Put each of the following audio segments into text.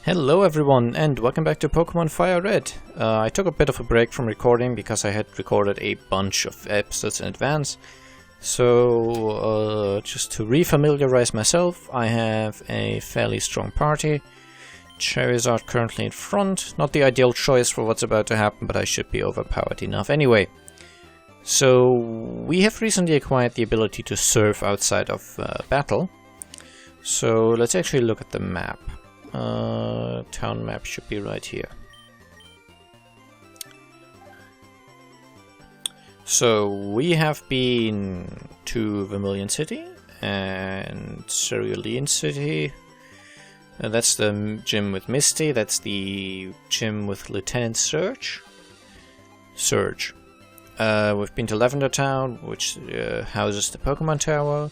Hello everyone and welcome back to Pokémon FireRed. I took a bit of a break from recording because I had recorded a bunch of episodes in advance. So just to re-familiarize myself, I have a fairly strong party. Charizard currently in front. Not the ideal choice for what's about to happen, but I should be overpowered enough anyway. So we have recently acquired the ability to surf outside of battle. So let's actually look at the map. Town map should be right here. So we have been to Vermilion City and Cerulean City. That's the gym with Misty. That's the gym with Lieutenant Surge. We've been to Lavender Town, which houses the Pokemon Tower.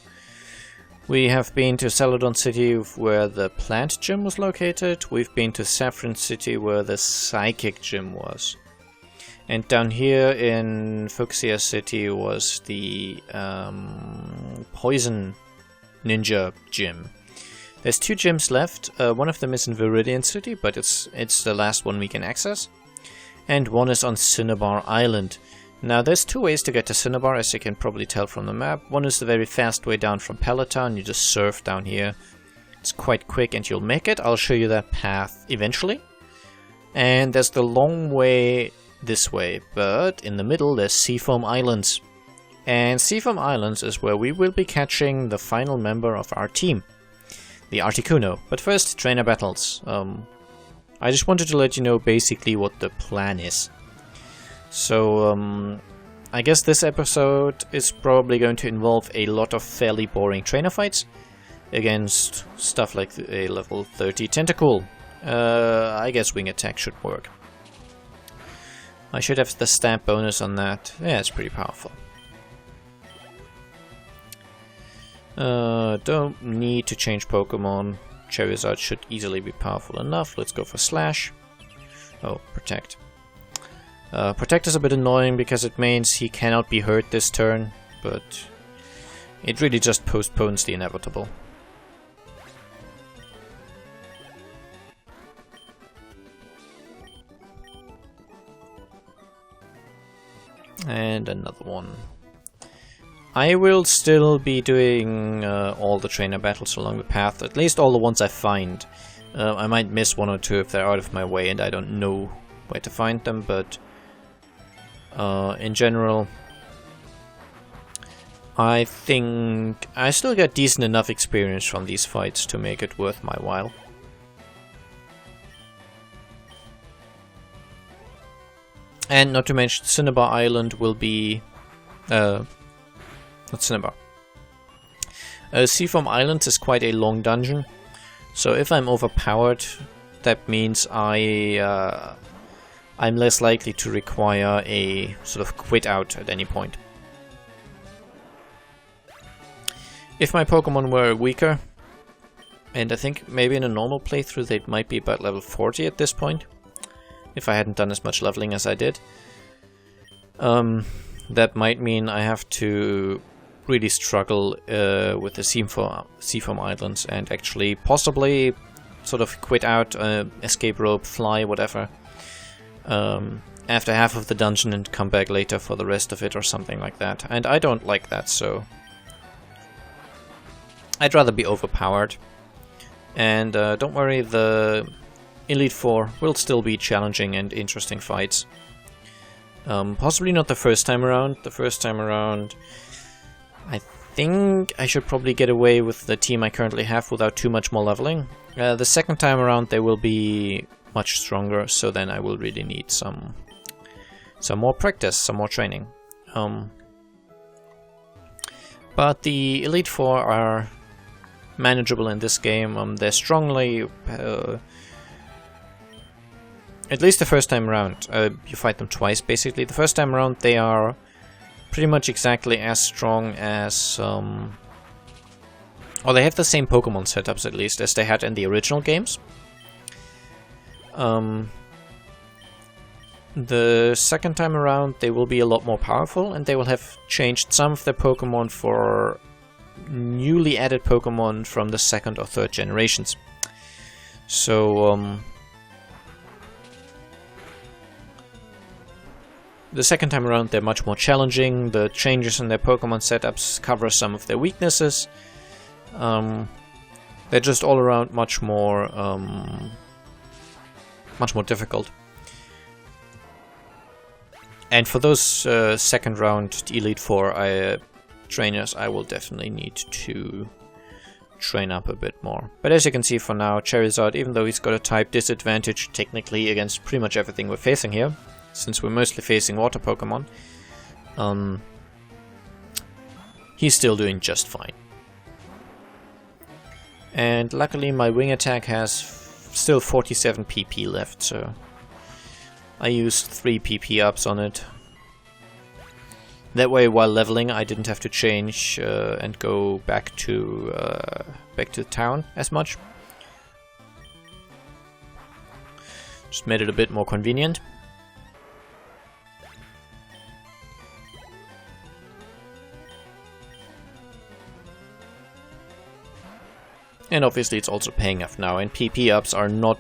We have been to Celadon City, where the Plant Gym was located. We've been to Saffron City, where the Psychic Gym was. And down here in Fuchsia City was the Poison Ninja Gym. There's two gyms left. One of them is in Viridian City, but it's the last one we can access. And one is on Cinnabar Island. Now there's two ways to get to Cinnabar, as you can probably tell from the map. One is the very fast way down from Peloton. You just surf down here. It's quite quick and you'll make it. I'll show you that path eventually. And there's the long way this way, but in the middle there's Seafoam Islands. And Seafoam Islands is where we will be catching the final member of our team, the Articuno. But first, trainer battles. I just wanted to let you know basically what the plan is. So, I guess this episode is probably going to involve a lot of fairly boring trainer fights against stuff like a level 30 Tentacool. I guess Wing Attack should work. I should have the stamp bonus on that. Yeah, it's pretty powerful. Don't need to change Pokemon. Charizard should easily be powerful enough. Let's go for Slash. Oh, Protect. Protect is a bit annoying because it means he cannot be hurt this turn, but it really just postpones the inevitable. And another one. I will still be doing all the trainer battles along the path, at least all the ones I find. I might miss one or two if they're out of my way and I don't know where to find them, but in general, I think I still get decent enough experience from these fights to make it worth my while. And not to mention, Cinnabar Island will be... not Cinnabar. Seafoam Islands is quite a long dungeon, so if I'm overpowered, that means I'm less likely to require a sort of quit out at any point. If my Pokemon were weaker, and I think maybe in a normal playthrough they might be about level 40 at this point, if I hadn't done as much leveling as I did, that might mean I have to really struggle with the Seafoam Islands and actually possibly sort of quit out, escape rope, fly, whatever. After half of the dungeon and come back later for the rest of it or something like that. And I don't like that, so I'd rather be overpowered. And don't worry, the Elite Four will still be challenging and interesting fights. Possibly not the first time around. The first time around, I think I should probably get away with the team I currently have without too much more leveling. The second time around they will be much stronger, so then I will really need some more practice, some more training. But the Elite Four are manageable in this game. They're strongly, at least the first time around. You fight them twice, basically. The first time around they are pretty much exactly as strong as, or they have the same Pokemon setups at least as they had in the original games. The second time around they will be a lot more powerful, and they will have changed some of their Pokemon for newly added Pokemon from the second or third generations. So the second time around they're much more challenging. The changes in their Pokemon setups cover some of their weaknesses. They're just all around much more difficult. And for those second round Elite Four trainers, I will definitely need to train up a bit more. But as you can see for now, Charizard, even though he's got a type disadvantage technically against pretty much everything we're facing here, since we're mostly facing water Pokemon, he's still doing just fine. And luckily my wing attack has still 47 PP left, so I used 3 PP ups on it. That way, while leveling, I didn't have to change and go back to town as much. Just made it a bit more convenient. And obviously it's also paying off now, and PP ups are not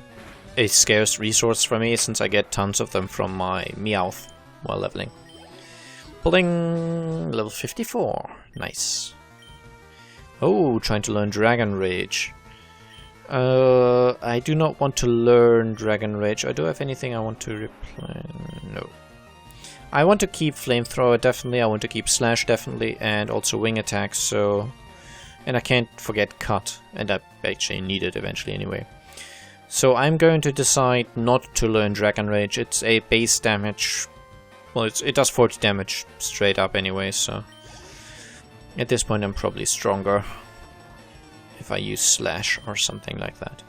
a scarce resource for me, since I get tons of them from my Meowth while leveling. Pulling level 54. Nice. Oh, trying to learn Dragon Rage. I do not want to learn Dragon Rage. I do have anything I want to replay? No. I want to keep Flamethrower, definitely. I want to keep Slash, definitely. And also Wing Attack, so... And I can't forget Cut. And I actually need it eventually anyway. So I'm going to decide not to learn Dragon Rage. It's a base damage... Well, it does 40 damage straight up anyway, so... At this point I'm probably stronger if I use Slash or something like that.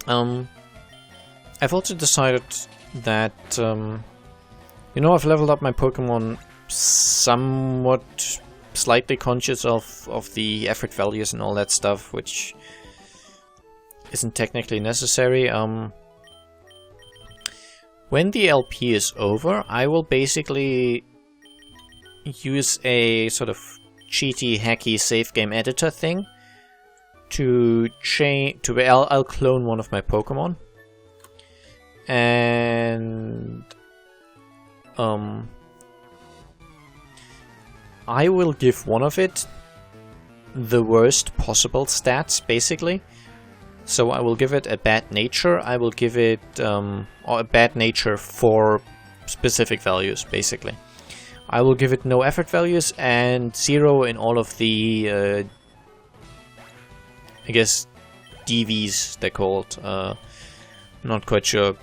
I've also decided that, you know, I've leveled up my Pokemon somewhat slightly conscious of the effort values and all that stuff, which isn't technically necessary. When the LP is over, I will basically use a sort of cheaty, hacky save game editor thing to I'll clone one of my Pokemon, and I will give one of it the worst possible stats, basically. So I will give it a bad nature. I will give it or a bad nature for specific values, basically. I will give it no effort values and 0 in all of the, I guess, DVs they're called. Not quite sure.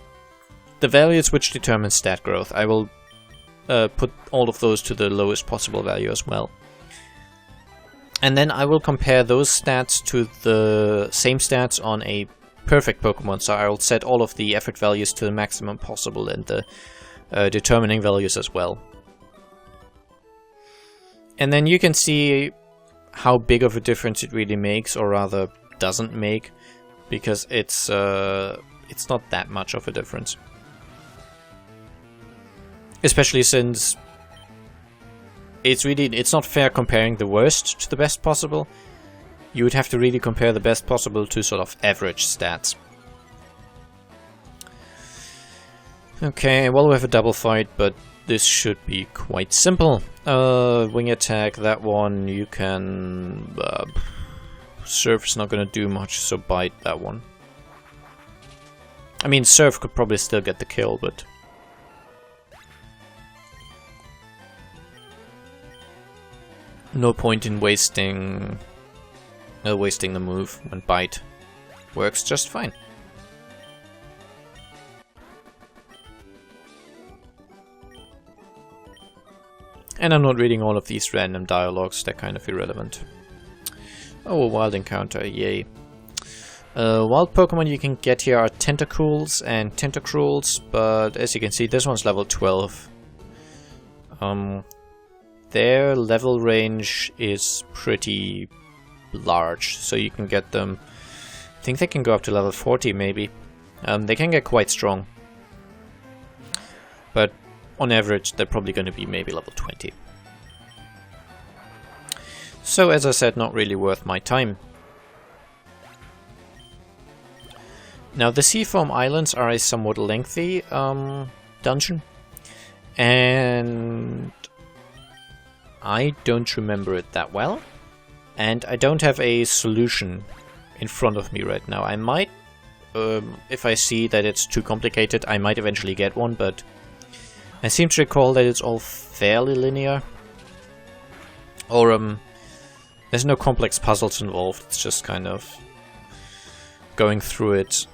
The values which determine stat growth. I will put all of those to the lowest possible value as well. And then I will compare those stats to the same stats on a perfect Pokemon. So I will set all of the effort values to the maximum possible and the determining values as well. And then you can see how big of a difference it really makes, or rather doesn't make, because it's not that much of a difference. Especially since it's not fair comparing the worst to the best possible. You would have to really compare the best possible to sort of average stats. Okay, well, we have a double fight, but this should be quite simple. Wing attack, that one you can... Surf is not gonna do much, so bite that one. I mean, Surf could probably still get the kill, but... No point in wasting the move when bite works just fine. And I'm not reading all of these random dialogues, they're kind of irrelevant. Oh, a wild encounter, yay. Wild Pokemon you can get here are Tentacruels and Tentacruels, but as you can see, this one's level 12. Their level range is pretty large, so you can get them... I think they can go up to level 40 maybe. They can get quite strong. But on average they're probably going to be maybe level 20. So as I said, not really worth my time. Now the Seafoam Islands are a somewhat lengthy dungeon, and I don't remember it that well, and I don't have a solution in front of me right now. I might, if I see that it's too complicated, I might eventually get one, but I seem to recall that it's all fairly linear. Or there's no complex puzzles involved, it's just kind of going through it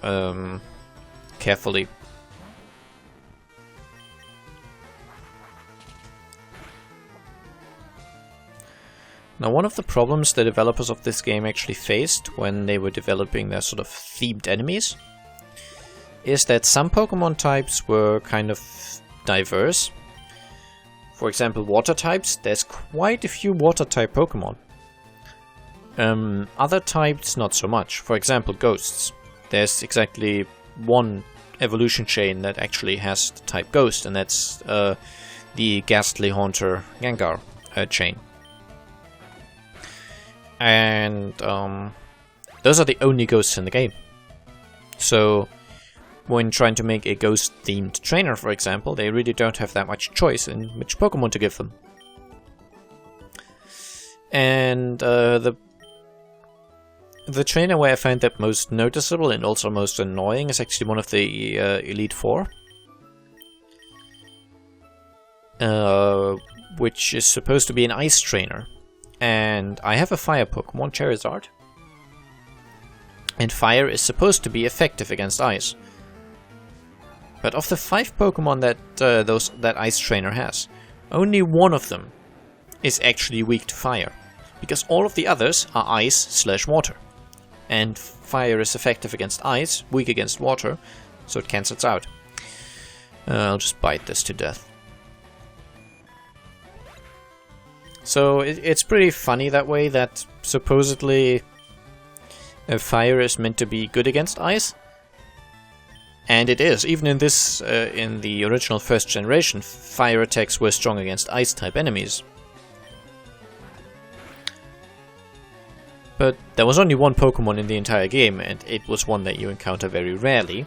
carefully. Now, one of the problems the developers of this game actually faced when they were developing their sort of themed enemies is that some Pokemon types were kind of diverse. For example, water types, there's quite a few water type Pokemon. Other types, not so much. For example, ghosts. There's exactly one evolution chain that actually has the type ghost, and that's the Ghastly Haunter Gengar chain. And those are the only ghosts in the game. So when trying to make a ghost-themed trainer, for example, they really don't have that much choice in which Pokemon to give them. And the trainer where I find that most noticeable and also most annoying is actually one of the Elite Four. Which is supposed to be an ice trainer. And I have a fire Pokemon, Charizard. And fire is supposed to be effective against ice. But of the 5 Pokemon that that ice trainer has, only one of them is actually weak to fire. Because all of the others are ice/water. And fire is effective against ice, weak against water, so it cancels out. I'll just bite this to death. So it's pretty funny that way, that supposedly fire is meant to be good against ice. And it is. Even in this, in the original first generation, fire attacks were strong against ice-type enemies. But there was only one Pokemon in the entire game, and it was one that you encounter very rarely,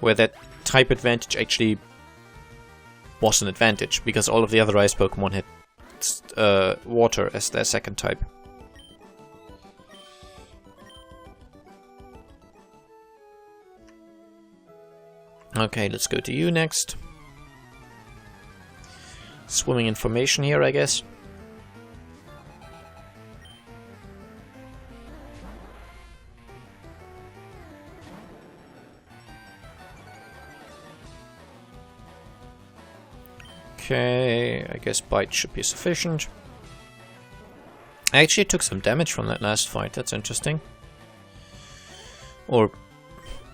where that type advantage actually was an advantage, because all of the other ice Pokemon had water as their second type. Okay, let's go to you next. Swimming information here, I guess. Okay, I guess bite should be sufficient. I actually took some damage from that last fight, that's interesting. Or,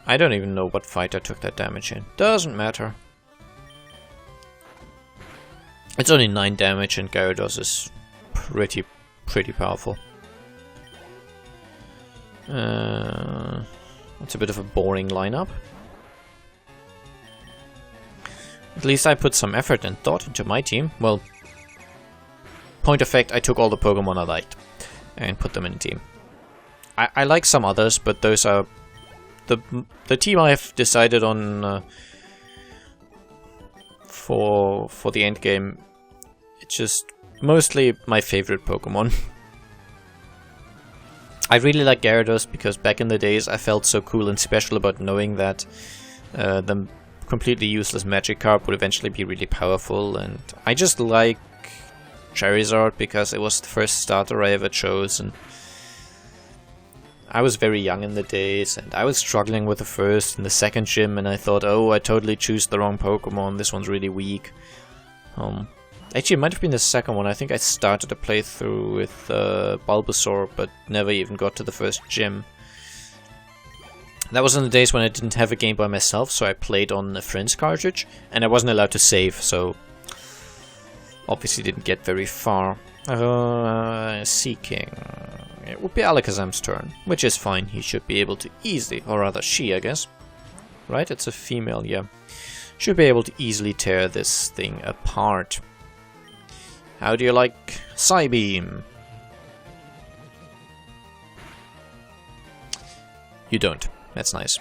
I don't even know what fight I took that damage in. Doesn't matter. It's only 9 damage and Gyarados is pretty powerful. It's a bit of a boring lineup. At least I put some effort and thought into my team. Well, point of fact, I took all the Pokemon I liked and put them in a team. I like some others, but those are the team I've decided on for the end game. It's just mostly my favorite Pokemon. I really like Gyarados because back in the days I felt so cool and special about knowing that the completely useless Magikarp would eventually be really powerful, and I just like Charizard because it was the first starter I ever chose, and I was very young in the days, and I was struggling with the first and the second gym, and I thought, oh, I totally chose the wrong Pokemon, this one's really weak. Actually, it might have been the second one. I think I started a playthrough with Bulbasaur, but never even got to the first gym. That was in the days when I didn't have a game by myself, so I played on a friend's cartridge, and I wasn't allowed to save, so obviously didn't get very far. Seeking. It would be Alakazam's turn, which is fine. He should be able to easily, or rather she, I guess. Right? It's a female, yeah. Should be able to easily tear this thing apart. How do you like Psybeam? You don't. That's nice.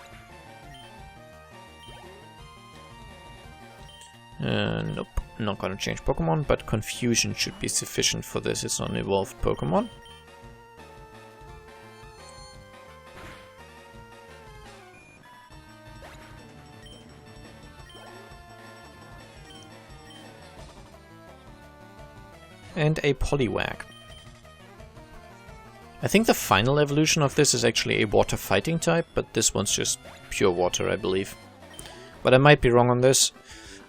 Nope. Not gonna change Pokemon, but Confusion should be sufficient for this. It's not an evolved Pokemon. And a Poliwag. I think the final evolution of this is actually a water fighting type, but this one's just pure water, I believe. But I might be wrong on this.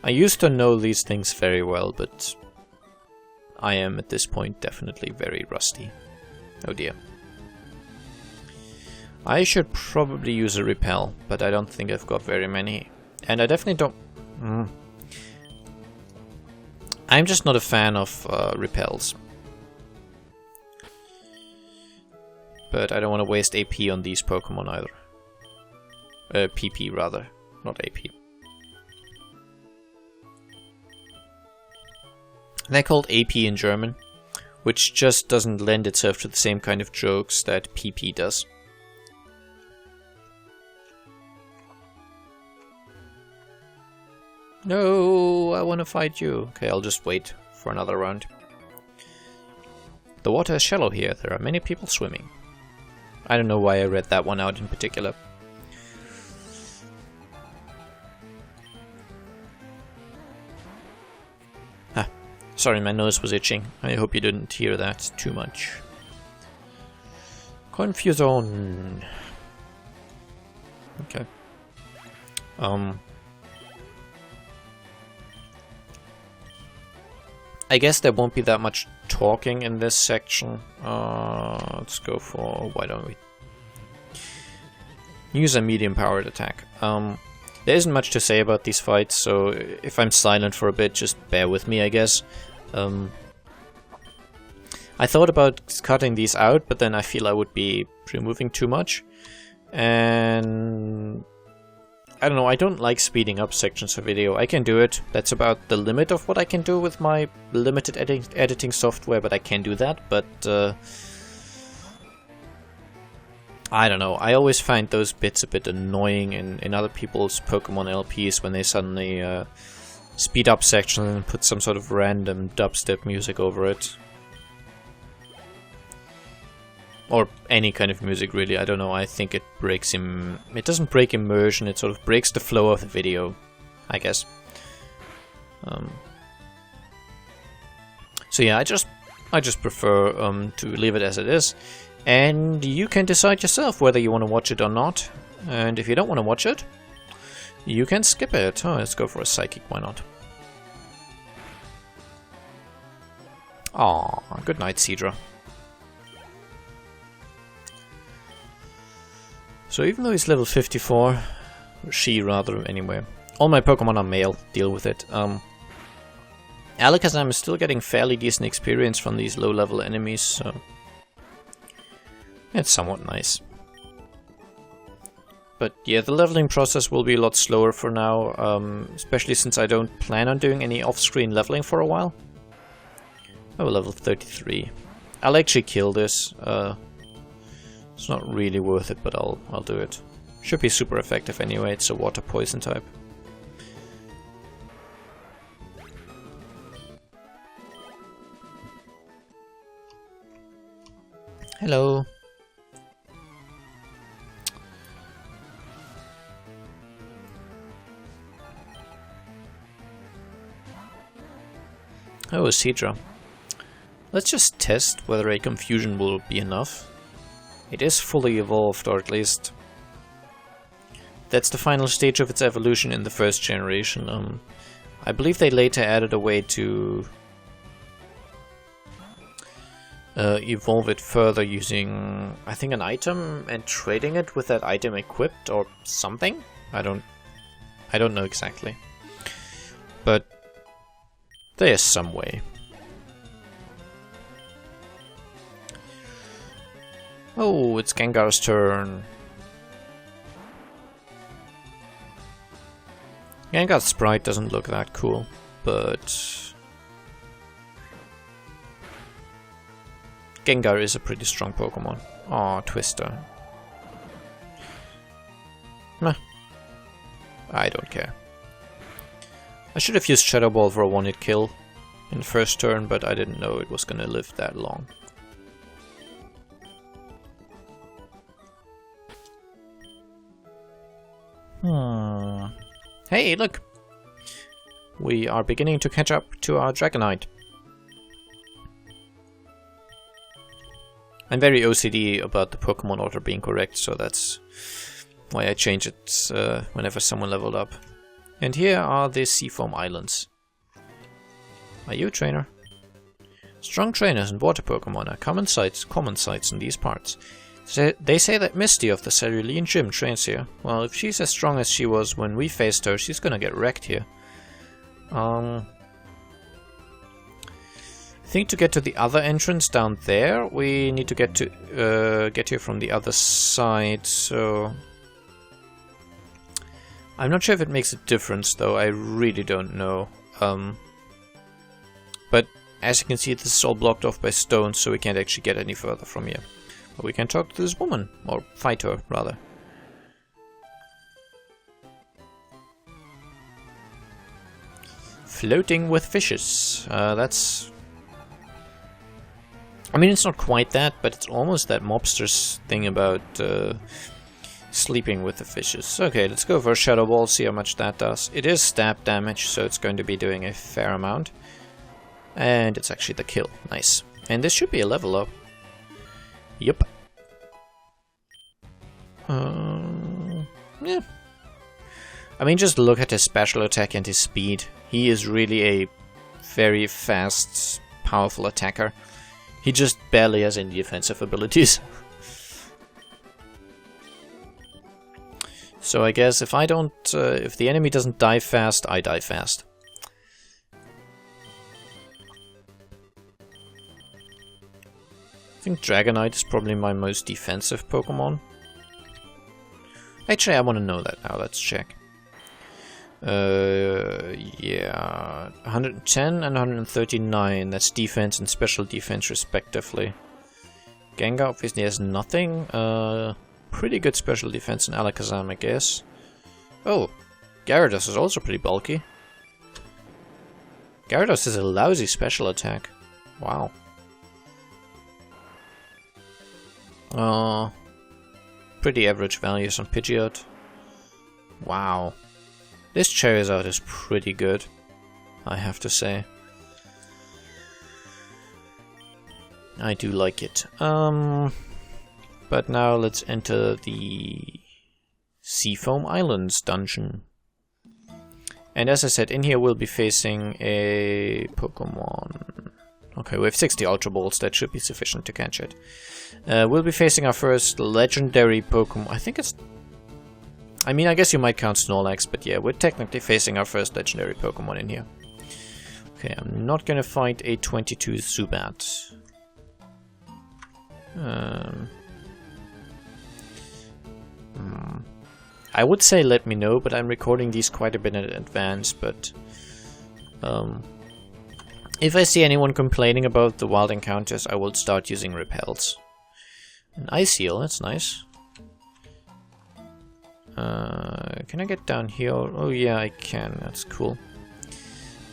I used to know these things very well, but I am at this point definitely very rusty. Oh dear. I should probably use a repel, but I don't think I've got very many. And I definitely don't... I'm just not a fan of repels. But I don't want to waste AP on these Pokemon either. PP rather, not AP. They're called AP in German, which just doesn't lend itself to the same kind of jokes that PP does. No, I want to fight you. Okay, I'll just wait for another round. The water is shallow here. There are many people swimming. I don't know why I read that one out in particular. Sorry, my nose was itching. I hope you didn't hear that too much. Confusion. Okay. I guess there won't be that much talking in this section. Let's go for... why don't we use a medium-powered attack. There isn't much to say about these fights, so if I'm silent for a bit, just bear with me, I guess. I thought about cutting these out, but then I feel I would be removing too much. And... I don't know, I don't like speeding up sections of video. I can do it. That's about the limit of what I can do with my limited editing software, but I can do that. But I don't know, I always find those bits a bit annoying in other people's Pokemon LPs when they suddenly speed up sections and put some sort of random dubstep music over it. Or any kind of music, really. I don't know, I think it breaks it doesn't break immersion, it sort of breaks the flow of the video, I guess. So yeah, I just prefer to leave it as it is. And you can decide yourself whether you want to watch it or not. And if you don't want to watch it, you can skip it. Oh, let's go for a Psychic, why not? Aw, good night, Seadra. So even though he's level 54, she rather, anyway. All my Pokemon are male, deal with it. Alakazam is still getting fairly decent experience from these low-level enemies, so... it's somewhat nice. But yeah, the leveling process will be a lot slower for now, especially since I don't plan on doing any off-screen leveling for a while. Oh, level 33. I'll actually kill this. It's not really worth it, but I'll do it. Should be super effective anyway, it's a water poison type. Hello. Oh, a Seadra. Let's just test whether a Confusion will be enough. It is fully evolved, or at least... that's the final stage of its evolution in the first generation. I believe they later added a way to evolve it further using, I think, an item and trading it with that item equipped or something? I don't know exactly. But there's some way. Oh, it's Gengar's turn. Gengar's sprite doesn't look that cool, but... Gengar is a pretty strong Pokemon. Aw, Twister. Meh. I don't care. I should have used Shadow Ball for a one-hit kill in the first turn, but I didn't know it was gonna live that long. Hey, look! We are beginning to catch up to our Dragonite. I'm very OCD about the Pokemon order being correct, so that's why I change it whenever someone leveled up. And here are the Seafoam Islands. Are you a trainer? Strong trainers and water Pokemon are common sights in these parts. They say that Misty of the Cerulean Gym trains here. Well, if she's as strong as she was when we faced her, she's gonna get wrecked here. I think to get to the other entrance down there, we need to get here from the other side, so... I'm not sure if it makes a difference, though. I really don't know. But as you can see, this is all blocked off by stones, so we can't actually get any further from here. But we can talk to this woman, or fight her, rather. Floating with fishes. That's... I mean, it's not quite that, but it's almost that mobster's thing about sleeping with the fishes. Okay, let's go for a Shadow Ball, see how much that does. It is stab damage, so it's going to be doing a fair amount. And it's actually the kill. Nice. And this should be a level up. Yep. Yeah. I mean, just look at his special attack and his speed. He is really a very fast, powerful attacker. He just barely has any defensive abilities. So I guess if I don't, if the enemy doesn't die fast, I die fast. I think Dragonite is probably my most defensive Pokemon. Actually, I want to know that now. Let's check. Yeah, 110 and 139. That's defense and special defense, respectively. Gengar obviously has nothing. Pretty good special defense in Alakazam, I guess. Oh, Gyarados is also pretty bulky. Gyarados has a lousy special attack. Wow. Pretty average values on Pidgeot. Wow. This Charizard is pretty good, I have to say. I do like it. But now let's enter the Seafoam Islands dungeon. And as I said, in here we'll be facing a Pokemon. Okay, we have 60 Ultra Balls, that should be sufficient to catch it. We'll be facing our first legendary Pokemon. I think it's... I mean, I guess you might count Snorlax, but yeah, we're technically facing our first legendary Pokemon in here. Okay, I'm not gonna fight a 22 Zubat. I would say let me know, but I'm recording these quite a bit in advance, but... if I see anyone complaining about the wild encounters, I will start using repels. An Ice Heal, that's nice. Can I get down here? Oh yeah, I can, that's cool.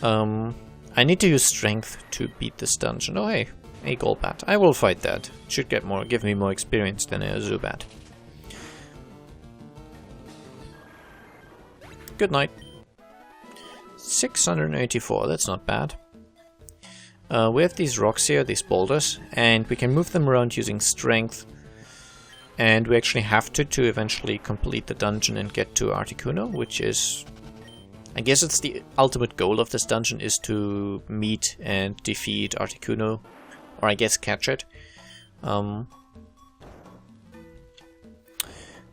I need to use strength to beat this dungeon. Oh hey, a Golbat. I will fight that. Should give me more experience than a Zubat. Good night. 684, that's not bad. We have these rocks here, these boulders, and we can move them around using strength. And we actually have to eventually complete the dungeon and get to Articuno, which is... I guess it's the ultimate goal of this dungeon, is to meet and defeat Articuno, or I guess catch it. The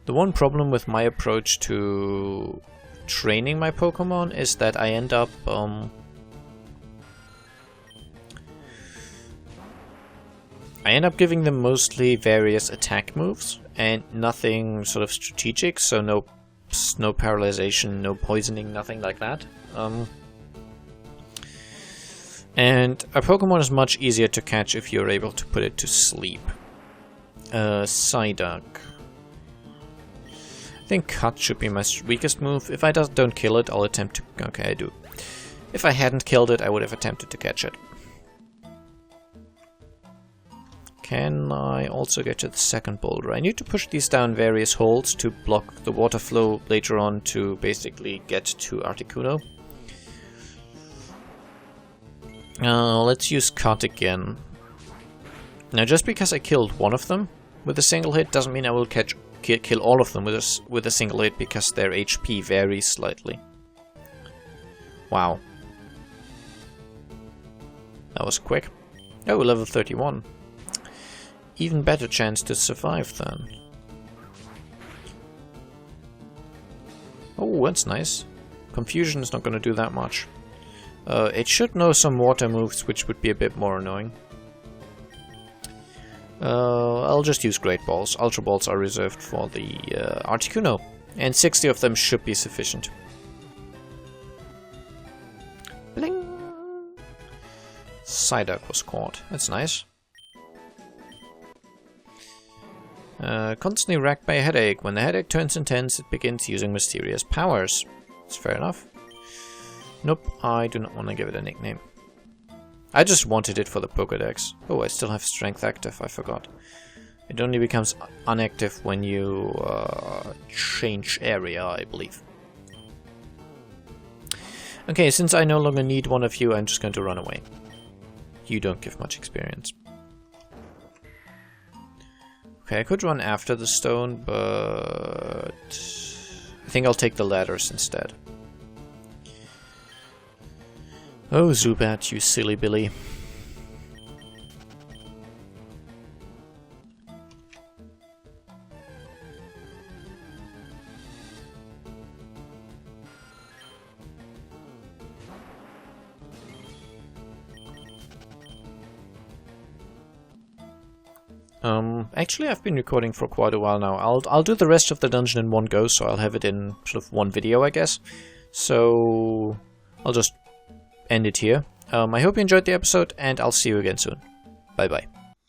one problem with my approach to training my Pokemon is that I end up... giving them mostly various attack moves and nothing sort of strategic, so no paralyzation, no poisoning, nothing like that. And a Pokemon is much easier to catch if you're able to put it to sleep. Psyduck. I think cut should be my weakest move. If I don't kill it, I'll attempt to... Okay, I do. If I hadn't killed it, I would have attempted to catch it. Can I also get to the second boulder? I need to push these down various holes to block the water flow later on to basically get to Articuno. Let's use cut again. Now, just because I killed one of them with a single hit doesn't mean I will kill all of them with a single hit, because their HP varies slightly. Wow. That was quick. Oh, level 31. Even better chance to survive then. Oh, that's nice. Confusion is not going to do that much. It should know some water moves, which would be a bit more annoying. I'll just use Great Balls. Ultra Balls are reserved for the Articuno, and 60 of them should be sufficient. Bling! Psyduck was caught. That's nice. Constantly racked by a headache. When the headache turns intense, it begins using mysterious powers. That's fair enough. Nope, I do not want to give it a nickname. I just wanted it for the Pokédex. Oh, I still have Strength active, I forgot. It only becomes inactive when you change area, I believe. Okay, since I no longer need one of you, I'm just going to run away. You don't give much experience. Okay, I could run after the stone, but I think I'll take the ladders instead. Oh, Zubat, you silly Billy. Actually, I've been recording for quite a while now. I'll do the rest of the dungeon in one go, so I'll have it in sort of one video, I guess. So I'll just end it here. I hope you enjoyed the episode, and I'll see you again soon. Bye bye.